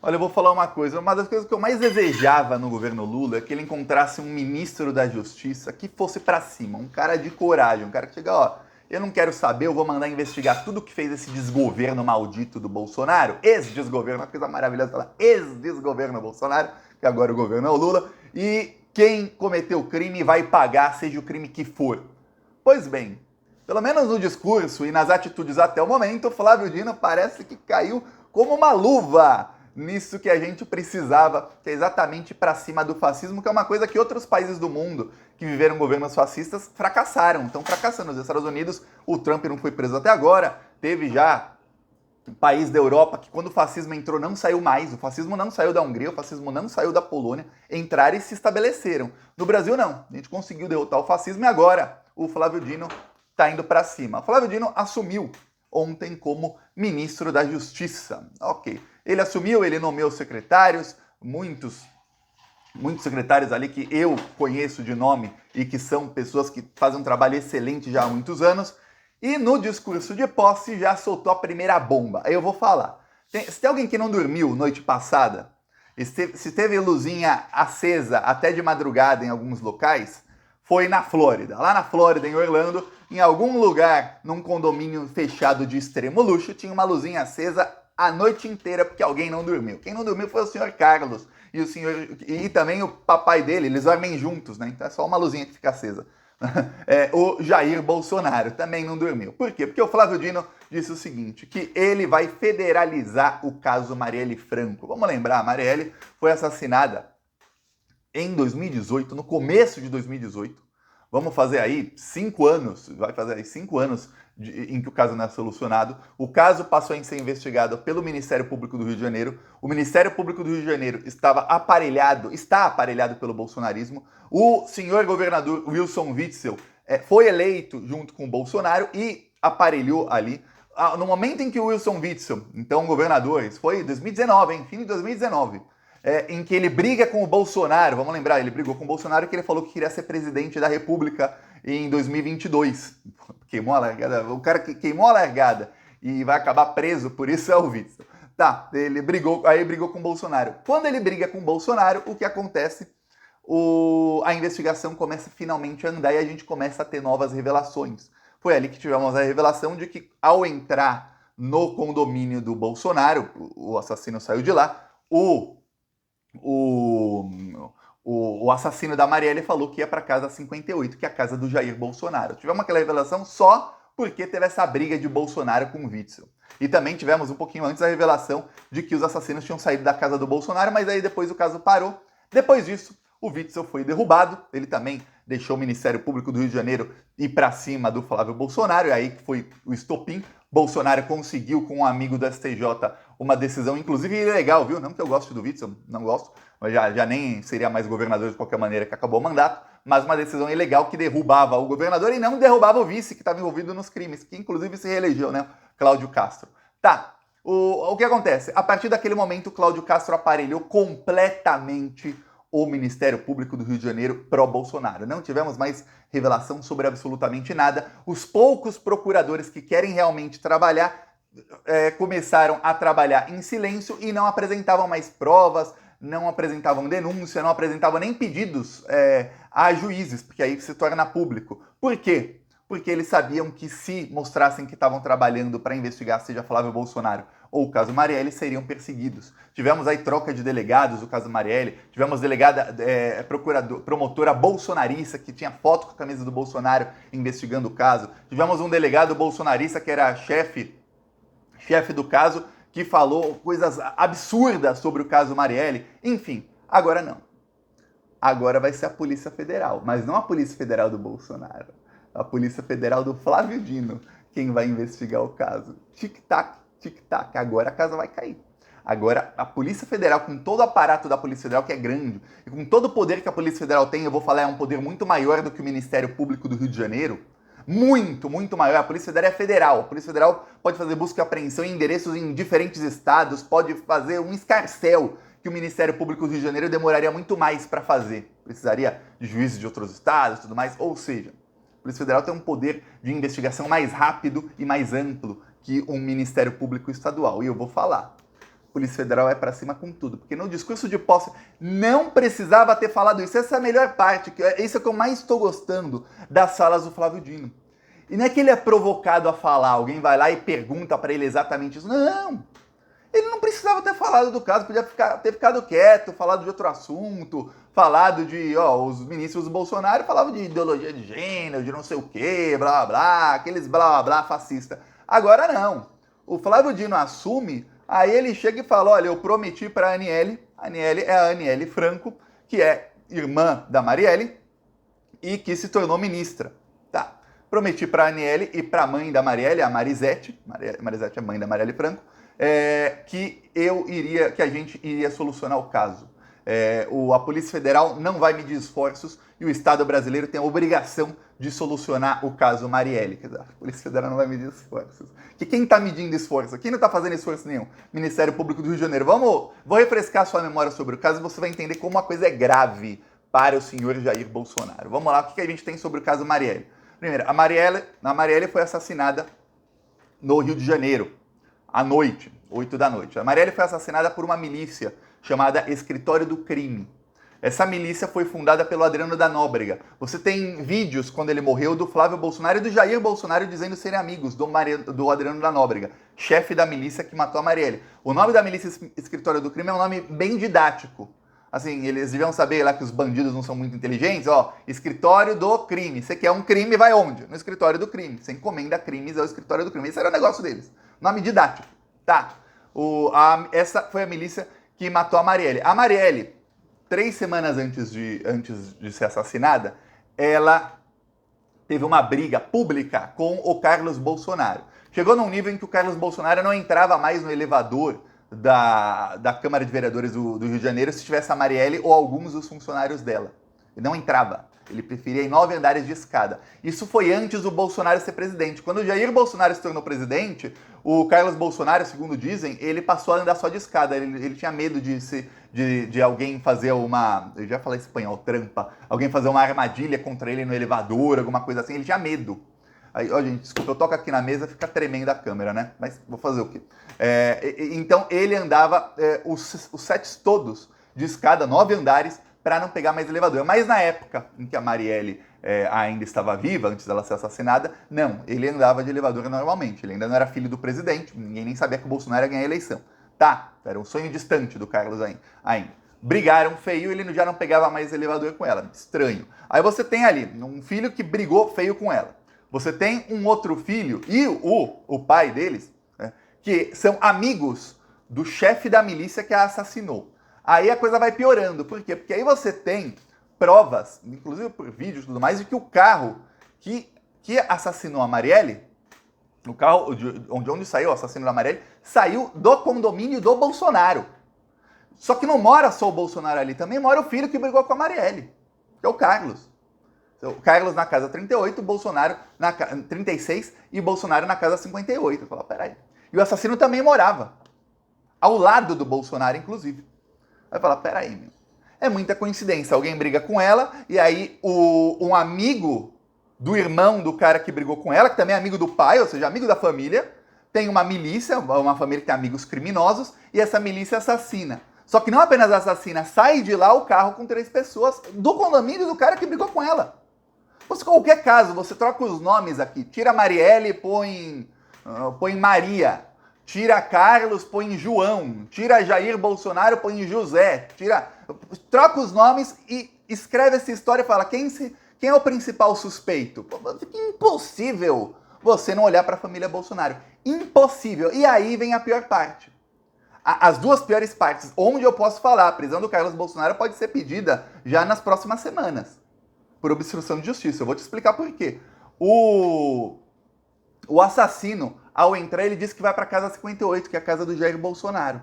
Olha, eu vou falar uma coisa. Uma das coisas que eu mais desejava no governo Lula é que ele encontrasse um ministro da Justiça que fosse pra cima, um cara de coragem, um cara que chega, ó, eu não quero saber, eu vou mandar investigar tudo que fez esse desgoverno maldito do Bolsonaro, ex-desgoverno, uma coisa maravilhosa falar ex-desgoverno Bolsonaro, que agora o governo é o Lula, e quem cometeu o crime vai pagar, seja o crime que for. Pois bem, pelo menos no discurso e nas atitudes até o momento, Flávio Dino parece que caiu como uma luva nisso que a gente precisava, que é exatamente para cima do fascismo, que é uma coisa que outros países do mundo que viveram governos fascistas fracassaram. Estão fracassando. Nos Estados Unidos, o Trump não foi preso até agora, teve já um país da Europa que quando o fascismo entrou não saiu mais, o fascismo não saiu da Hungria, o fascismo não saiu da Polônia, entraram e se estabeleceram. No Brasil não, a gente conseguiu derrotar o fascismo e agora o Flávio Dino está indo para cima. O Flávio Dino assumiu ontem como ministro da Justiça. Ok, ele assumiu, ele nomeou secretários, muitos secretários ali que eu conheço de nome e que são pessoas que fazem um trabalho excelente já há muitos anos. E no discurso de posse já soltou a primeira bomba. Aí eu vou falar. Se tem alguém que não dormiu noite passada, se teve luzinha acesa até de madrugada em alguns locais, foi na Flórida. Lá na Flórida, em Orlando, em algum lugar, num condomínio fechado de extremo luxo, tinha uma luzinha acesa a noite inteira porque alguém não dormiu. Quem não dormiu foi o senhor Carlos e também o papai dele, eles dormem juntos, né? Então é só uma luzinha que fica acesa. O Jair Bolsonaro também não dormiu. Por quê? Porque o Flávio Dino disse o seguinte, que ele vai federalizar o caso Marielle Franco. Vamos lembrar, a Marielle foi assassinada em 2018, no começo de 2018. Vamos fazer aí 5 anos, vai fazer aí 5 anos em que o caso não é solucionado. O caso passou a ser investigado pelo Ministério Público do Rio de Janeiro. O Ministério Público do Rio de Janeiro está aparelhado pelo bolsonarismo. O senhor governador Wilson Witzel foi eleito junto com o Bolsonaro e aparelhou ali. No momento em que o Wilson Witzel, então governador, isso foi em 2019, hein? Fim de 2019, em que ele briga com o Bolsonaro, vamos lembrar, ele brigou com o Bolsonaro que ele falou que queria ser presidente da República em 2022. Queimou a largada, o cara que queimou a largada e vai acabar preso, por isso é o Witzel. Tá, ele brigou com o Bolsonaro. Quando ele briga com o Bolsonaro, o que acontece? A investigação começa finalmente a andar e a gente começa a ter novas revelações. Foi ali que tivemos a revelação de que ao entrar no condomínio do Bolsonaro, o assassino saiu de lá, o assassino da Marielle falou que ia para casa 58, que é a casa do Jair Bolsonaro. Tivemos aquela revelação só porque teve essa briga de Bolsonaro com o Witzel. E também tivemos um pouquinho antes a revelação de que os assassinos tinham saído da casa do Bolsonaro, mas aí depois o caso parou. Depois disso, o Witzel foi derrubado, ele também deixou o Ministério Público do Rio de Janeiro ir para cima do Flávio Bolsonaro, e aí que foi o estopim. Bolsonaro conseguiu, com um amigo do STJ, uma decisão, inclusive ilegal, viu? Não que eu goste do Witzel, não gosto, mas já nem seria mais governador de qualquer maneira que acabou o mandato, mas uma decisão ilegal que derrubava o governador e não derrubava o vice que estava envolvido nos crimes, que inclusive se reelegeu, né? Cláudio Castro. Tá, o que acontece? A partir daquele momento, Cláudio Castro aparelhou completamente o Ministério Público do Rio de Janeiro pró-Bolsonaro. Não tivemos mais revelação sobre absolutamente nada. Os poucos procuradores que querem realmente trabalhar começaram a trabalhar em silêncio e não apresentavam mais provas, não apresentavam denúncia, não apresentavam nem pedidos a juízes, porque aí se torna público. Por quê? Porque eles sabiam que se mostrassem que estavam trabalhando para investigar, seja Flávio Bolsonaro ou o caso Marielle, seriam perseguidos. Tivemos aí troca de delegados, o caso Marielle, tivemos promotora bolsonarista que tinha foto com a camisa do Bolsonaro investigando o caso. Tivemos um delegado bolsonarista que era chefe do caso, que falou coisas absurdas sobre o caso Marielle. Enfim, agora não. Agora vai ser a Polícia Federal, mas não a Polícia Federal do Bolsonaro. A Polícia Federal do Flávio Dino, quem vai investigar o caso. Tic-tac, tic-tac, agora a casa vai cair. Agora, a Polícia Federal, com todo o aparato da Polícia Federal, que é grande, e com todo o poder que a Polícia Federal tem, eu vou falar, é um poder muito maior do que o Ministério Público do Rio de Janeiro, muito, muito maior. A Polícia Federal é federal. A Polícia Federal pode fazer busca e apreensão em endereços em diferentes estados, pode fazer um escarcéu que o Ministério Público do Rio de Janeiro demoraria muito mais para fazer. Precisaria de juízes de outros estados e tudo mais. Ou seja, a Polícia Federal tem um poder de investigação mais rápido e mais amplo que um Ministério Público estadual. E eu vou falar. A Polícia Federal é pra cima com tudo, porque no discurso de posse não precisava ter falado isso. Essa é a melhor parte, isso é o que eu mais estou gostando das falas do Flávio Dino. E não é que ele é provocado a falar, alguém vai lá e pergunta pra ele exatamente isso. Não! Ele não precisava ter falado do caso, podia ter ficado quieto, falado de outro assunto, falado de, os ministros do Bolsonaro falavam de ideologia de gênero, de não sei o quê, blá blá, aqueles blá blá fascista. Agora não. O Flávio Dino assume, aí ele chega e fala, olha, eu prometi para a Aniele é a Aniele Franco, que é irmã da Marielle e que se tornou ministra. Tá. Prometi para a Aniele e para a mãe da Marielle, a Marisete, Marisete é mãe da Marielle Franco, que a gente iria solucionar o caso. A Polícia Federal não vai medir esforços e o Estado brasileiro tem a obrigação de solucionar o caso Marielle. Quer dizer, a Polícia Federal não vai medir esforços. Que quem está medindo esforço? Quem não está fazendo esforço nenhum? Ministério Público do Rio de Janeiro. Vou refrescar sua memória sobre o caso e você vai entender como a coisa é grave para o senhor Jair Bolsonaro. Vamos lá, o que a gente tem sobre o caso Marielle? Primeiro, a Marielle foi assassinada no Rio de Janeiro, à noite, 8 da noite. A Marielle foi assassinada por uma milícia chamada Escritório do Crime. Essa milícia foi fundada pelo Adriano da Nóbrega. Você tem vídeos, quando ele morreu, do Flávio Bolsonaro e do Jair Bolsonaro dizendo serem amigos do Adriano da Nóbrega, chefe da milícia que matou a Marielle. O nome da milícia Escritório do Crime é um nome bem didático. Assim, eles deviam saber lá que os bandidos não são muito inteligentes, Escritório do Crime. Você quer um crime, vai onde? No Escritório do Crime. Você encomenda crimes ao Escritório do Crime. Esse era o negócio deles. Nome didático. Tá. Essa foi a milícia que matou a Marielle. A Marielle, 3 semanas antes de ser assassinada, ela teve uma briga pública com o Carlos Bolsonaro. Chegou num nível em que o Carlos Bolsonaro não entrava mais no elevador da Câmara de Vereadores do Rio de Janeiro se tivesse a Marielle ou alguns dos funcionários dela. Ele não entrava. Ele preferia ir 9 andares de escada. Isso foi antes do Bolsonaro ser presidente. Quando o Jair Bolsonaro se tornou presidente, o Carlos Bolsonaro, segundo dizem, ele passou a andar só de escada. Ele tinha medo de alguém fazer uma... Eu já falei espanhol, trampa. Alguém fazer uma armadilha contra ele no elevador, alguma coisa assim. Ele tinha medo. Aí, gente, desculpa, eu toco aqui na mesa, fica tremenda a câmera, né? Mas vou fazer o quê? Então ele andava os sets todos de escada, 9 andares, para não pegar mais elevador. Mas na época em que a Marielle ainda estava viva, antes dela ser assassinada, não, ele andava de elevador normalmente. Ele ainda não era filho do presidente, ninguém nem sabia que o Bolsonaro ia ganhar a eleição. Tá, era um sonho distante do Carlos ainda. Brigaram feio, ele já não pegava mais elevador com ela. Estranho. Aí você tem ali um filho que brigou feio com ela. Você tem um outro filho e o pai deles, né, que são amigos do chefe da milícia que a assassinou. Aí a coisa vai piorando. Por quê? Porque aí você tem provas, inclusive por vídeos e tudo mais, de que o carro que assassinou a Marielle, o carro de onde saiu o assassino da Marielle, saiu do condomínio do Bolsonaro. Só que não mora só o Bolsonaro ali, também mora o filho que brigou com a Marielle, que é o Carlos. O Carlos na casa 38, Bolsonaro na 36 e Bolsonaro na casa 58. Eu falo, peraí. E o assassino também morava ao lado do Bolsonaro, inclusive. Vai falar, peraí, meu. É muita coincidência. Alguém briga com ela e aí um amigo do irmão do cara que brigou com ela, que também é amigo do pai, ou seja, amigo da família, tem uma milícia, uma família que tem amigos criminosos, e essa milícia assassina. Só que não apenas assassina, sai de lá o carro com 3 pessoas do condomínio do cara que brigou com ela. Você, qualquer caso, você troca os nomes aqui. Tira Marielle, põe Maria. Tira Carlos, põe João. Tira Jair Bolsonaro, põe José. Troca os nomes e escreve essa história e fala quem é o principal suspeito. Fica impossível você não olhar para a família Bolsonaro. Impossível. E aí vem a pior parte. As 2 piores partes, onde eu posso falar, a prisão do Carlos Bolsonaro pode ser pedida já nas próximas semanas. Por obstrução de justiça. Eu vou te explicar por quê. O assassino, ao entrar, ele disse que vai para a casa 58, que é a casa do Jair Bolsonaro.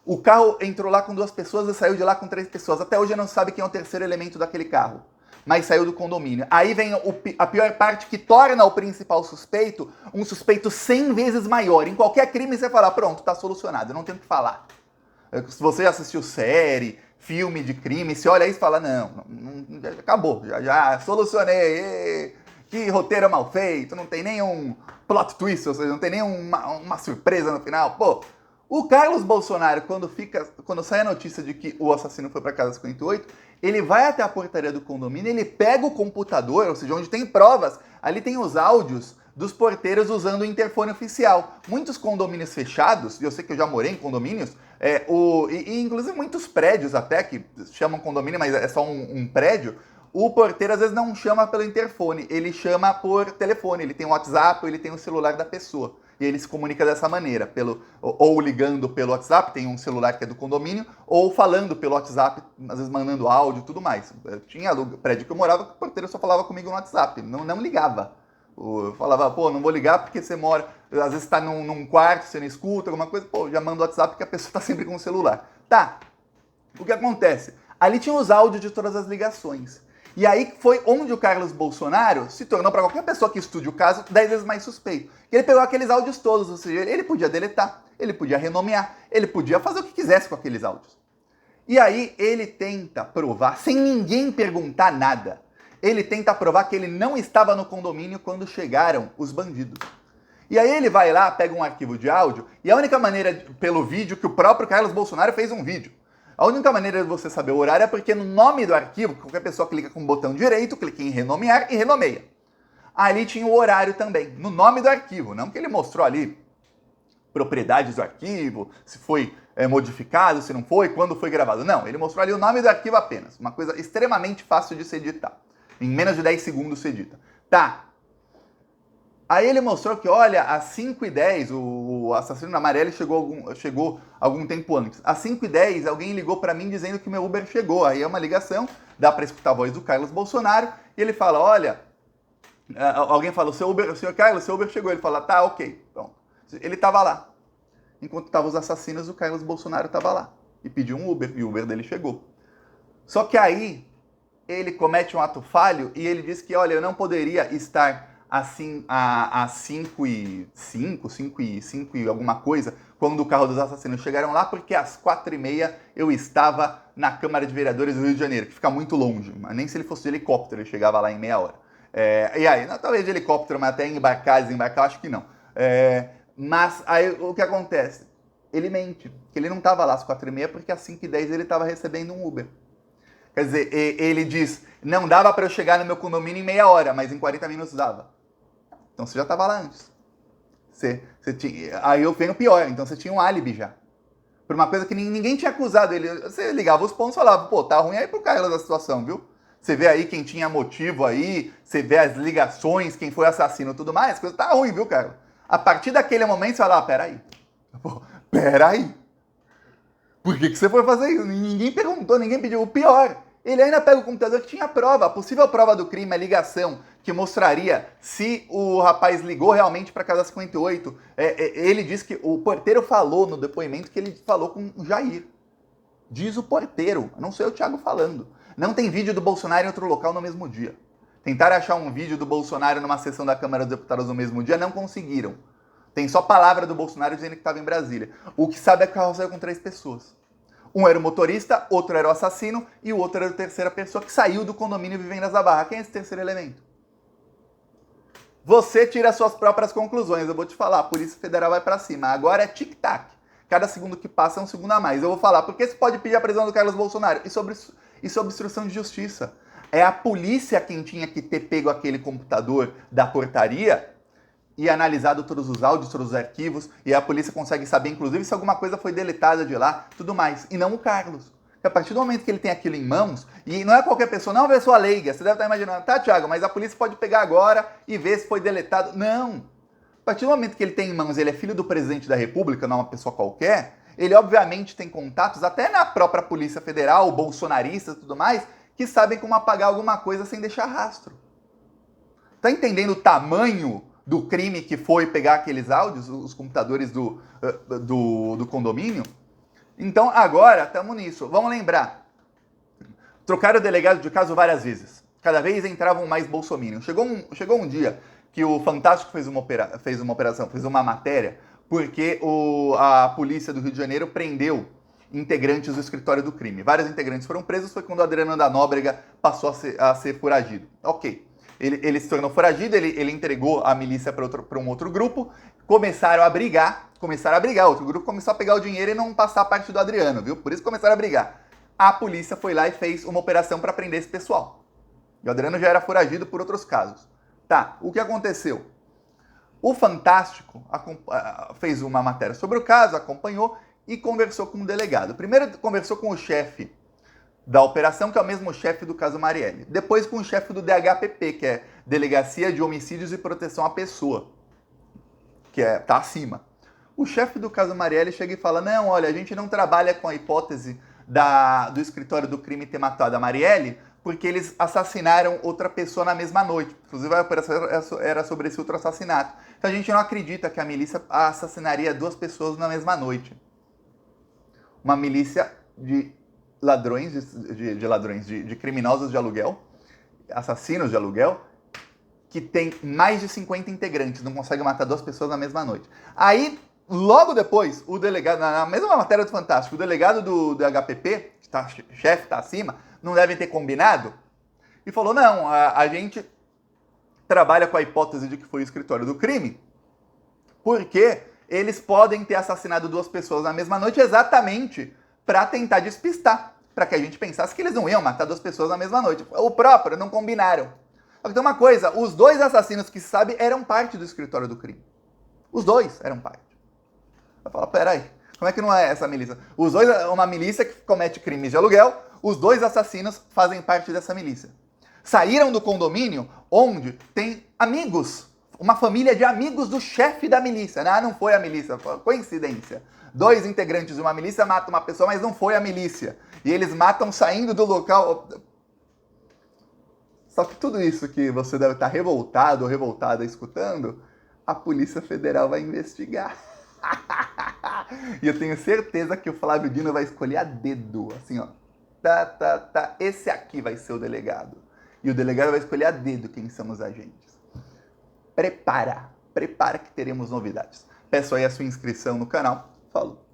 O carro entrou lá com 2 pessoas e saiu de lá com 3 pessoas. Até hoje não sabe quem é o terceiro elemento daquele carro. Mas saiu do condomínio. Aí vem a pior parte que torna o principal suspeito um suspeito 100 vezes maior. Em qualquer crime você fala, pronto, tá solucionado, eu não tenho o que falar. Se você já assistiu série, filme de crime, você olha isso e fala, não, já acabou, já solucionei, que roteiro mal feito, não tem nenhum plot twist, ou seja, não tem nenhuma surpresa no final. Pô, O Carlos Bolsonaro, quando sai a notícia de que o assassino foi para casa 58, ele vai até a portaria do condomínio, ele pega o computador, ou seja, onde tem provas, ali tem os áudios dos porteiros usando o interfone oficial. Muitos condomínios fechados, e eu sei que eu já morei em condomínios, e inclusive muitos prédios até, que chamam condomínio, mas é só um prédio, o porteiro às vezes não chama pelo interfone, ele chama por telefone, ele tem o WhatsApp, ele tem o celular da pessoa. E ele se comunica dessa maneira, ou ligando pelo WhatsApp, tem um celular que é do condomínio, ou falando pelo WhatsApp, às vezes mandando áudio e tudo mais. Tinha prédio que eu morava que o porteiro só falava comigo no WhatsApp, não ligava. Eu falava, pô, não vou ligar porque você mora, às vezes está num quarto, você não escuta, alguma coisa, pô, já manda o WhatsApp porque a pessoa está sempre com o celular. Tá, o que acontece? Ali tinha os áudios de todas as ligações. E aí foi onde o Carlos Bolsonaro se tornou, para qualquer pessoa que estude o caso, 10 vezes mais suspeito. Ele pegou aqueles áudios todos, ou seja, ele podia deletar, ele podia renomear, ele podia fazer o que quisesse com aqueles áudios. E aí ele tenta provar, sem ninguém perguntar nada, ele tenta provar que ele não estava no condomínio quando chegaram os bandidos. E aí ele vai lá, pega um arquivo de áudio, e a única maneira, pelo vídeo, que o próprio Carlos Bolsonaro fez um vídeo. A única maneira de você saber o horário é porque no nome do arquivo, qualquer pessoa clica com o botão direito, clica em renomear e renomeia. Ali tinha o horário também, no nome do arquivo, não que ele mostrou ali propriedades do arquivo, se foi modificado, se não foi, quando foi gravado. Não, ele mostrou ali o nome do arquivo apenas, uma coisa extremamente fácil de se editar. Em menos de 10 segundos se edita. Tá. Aí ele mostrou que, olha, às 5h10, o assassino amarelo chegou algum tempo antes. Às 5h10, alguém ligou para mim dizendo que meu Uber chegou. Aí é uma ligação, dá para escutar a voz do Carlos Bolsonaro, e ele fala, olha, alguém fala, senhor Carlos, seu Uber chegou. Ele fala, tá, ok. Pronto. Ele estava lá. Enquanto estavam os assassinos, o Carlos Bolsonaro estava lá. E pediu um Uber, e o Uber dele chegou. Só que aí, ele comete um ato falho, e ele diz que, olha, eu não poderia estar assim, às 5h05, 5h05 e alguma coisa, quando o carro dos assassinos chegaram lá, porque às 4h30 eu estava na Câmara de Vereadores do Rio de Janeiro, que fica muito longe, mas nem se ele fosse de helicóptero, ele chegava lá em meia hora. E aí, talvez de helicóptero, mas até embarcar, desembarcar, acho que não. Mas aí o que acontece? Ele mente, que ele não estava lá às 4h30, porque às 5h10 ele estava recebendo um Uber. Quer dizer, ele diz, não dava para eu chegar no meu condomínio em meia hora, mas em 40 minutos dava. Então você já estava lá antes. Aí eu venho pior, então você tinha um álibi já. Por uma coisa que ninguém tinha acusado ele. Você ligava os pontos e falava, pô, tá ruim aí pro Carlos a situação, viu? Você vê aí quem tinha motivo aí, você vê as ligações, quem foi assassino e tudo mais, a coisa tá ruim, viu, Carlos? A partir daquele momento você fala, peraí. Peraí. Por que você foi fazer isso? Ninguém perguntou, ninguém pediu. O pior, ele ainda pega o computador que tinha prova, a possível prova do crime, a ligação, que mostraria se o rapaz ligou realmente para a casa 58. Ele disse que o porteiro falou no depoimento que ele falou com o Jair. Diz o porteiro, não sei o Thiago falando. Não tem vídeo do Bolsonaro em outro local no mesmo dia. Tentaram achar um vídeo do Bolsonaro numa sessão da Câmara dos Deputados no mesmo dia, não conseguiram. Tem só palavra do Bolsonaro dizendo que estava em Brasília. O que sabe é que o carro saiu com 3 pessoas. Um era o motorista, outro era o assassino e o outro era a terceira pessoa que saiu do condomínio Vivendas da Barra. Quem é esse terceiro elemento? Você tira suas próprias conclusões. Eu vou te falar, a Polícia Federal vai pra cima. Agora é tic-tac. Cada segundo que passa é um segundo a mais. Eu vou falar, por que você pode pedir a prisão do Carlos Bolsonaro? Isso é obstrução de justiça. É a polícia quem tinha que ter pego aquele computador da portaria e analisado todos os áudios, todos os arquivos, e a polícia consegue saber, inclusive, se alguma coisa foi deletada de lá, tudo mais. E não o Carlos. Porque a partir do momento que ele tem aquilo em mãos, e não é qualquer pessoa, não é uma pessoa leiga, você deve estar imaginando, tá, Thiago, mas a polícia pode pegar agora e ver se foi deletado. Não. A partir do momento que ele tem em mãos, ele é filho do presidente da República, não é uma pessoa qualquer, ele obviamente tem contatos, até na própria Polícia Federal, bolsonaristas e tudo mais, que sabem como apagar alguma coisa sem deixar rastro. Tá entendendo o tamanho do crime que foi pegar aqueles áudios, os computadores do condomínio? Então, agora, estamos nisso. Vamos lembrar. Trocaram o delegado de caso várias vezes. Cada vez entravam mais bolsominions. Chegou um dia que o Fantástico fez uma matéria, porque a polícia do Rio de Janeiro prendeu integrantes do escritório do crime. Vários integrantes foram presos, foi quando o Adriano da Nóbrega passou a ser foragido. Ok. Ele se tornou foragido, ele entregou a milícia para um outro grupo, começaram a brigar, o outro grupo começou a pegar o dinheiro e não passar a parte do Adriano, viu? Por isso começaram a brigar. A polícia foi lá e fez uma operação para prender esse pessoal. E o Adriano já era foragido por outros casos. Tá, o que aconteceu? O Fantástico fez uma matéria sobre o caso, acompanhou e conversou com o delegado. Primeiro conversou com o chefe da operação, que é o mesmo chefe do caso Marielle. Depois com o chefe do DHPP, que é Delegacia de Homicídios e Proteção à Pessoa, que tá acima. O chefe do caso Marielle chega e fala, não, olha, a gente não trabalha com a hipótese do escritório do crime ter matado a Marielle, porque eles assassinaram outra pessoa na mesma noite. Inclusive a operação era sobre esse outro assassinato. Então a gente não acredita que a milícia assassinaria 2 pessoas na mesma noite. Uma milícia de ladrões, de criminosos de aluguel, assassinos de aluguel, que tem mais de 50 integrantes, não consegue matar 2 pessoas na mesma noite. Aí, logo depois, o delegado, na mesma matéria do Fantástico, o delegado do HPP, que chefe está acima, não devem ter combinado, e falou, não, a gente trabalha com a hipótese de que foi o escritório do crime, porque eles podem ter assassinado 2 pessoas na mesma noite exatamente para tentar despistar, para que a gente pensasse que eles não iam matar 2 pessoas na mesma noite. O próprio, não combinaram. Então uma coisa, os 2 assassinos que se sabe eram parte do escritório do crime. Os 2 eram parte. Eu falo, peraí, como é que não é essa milícia? Os 2 é uma milícia que comete crimes de aluguel, os 2 assassinos fazem parte dessa milícia. Saíram do condomínio onde tem amigos, uma família de amigos do chefe da milícia. Não foi a milícia, foi coincidência. 2 integrantes de uma milícia matam uma pessoa, mas não foi a milícia. E eles matam saindo do local. Só que tudo isso que você deve estar revoltado ou revoltada escutando, a Polícia Federal vai investigar. E eu tenho certeza que o Flávio Dino vai escolher a dedo, assim, ó. Esse aqui vai ser o delegado. E o delegado vai escolher a dedo quem são os agentes. Prepara que teremos novidades. Peço aí a sua inscrição no canal. Falou!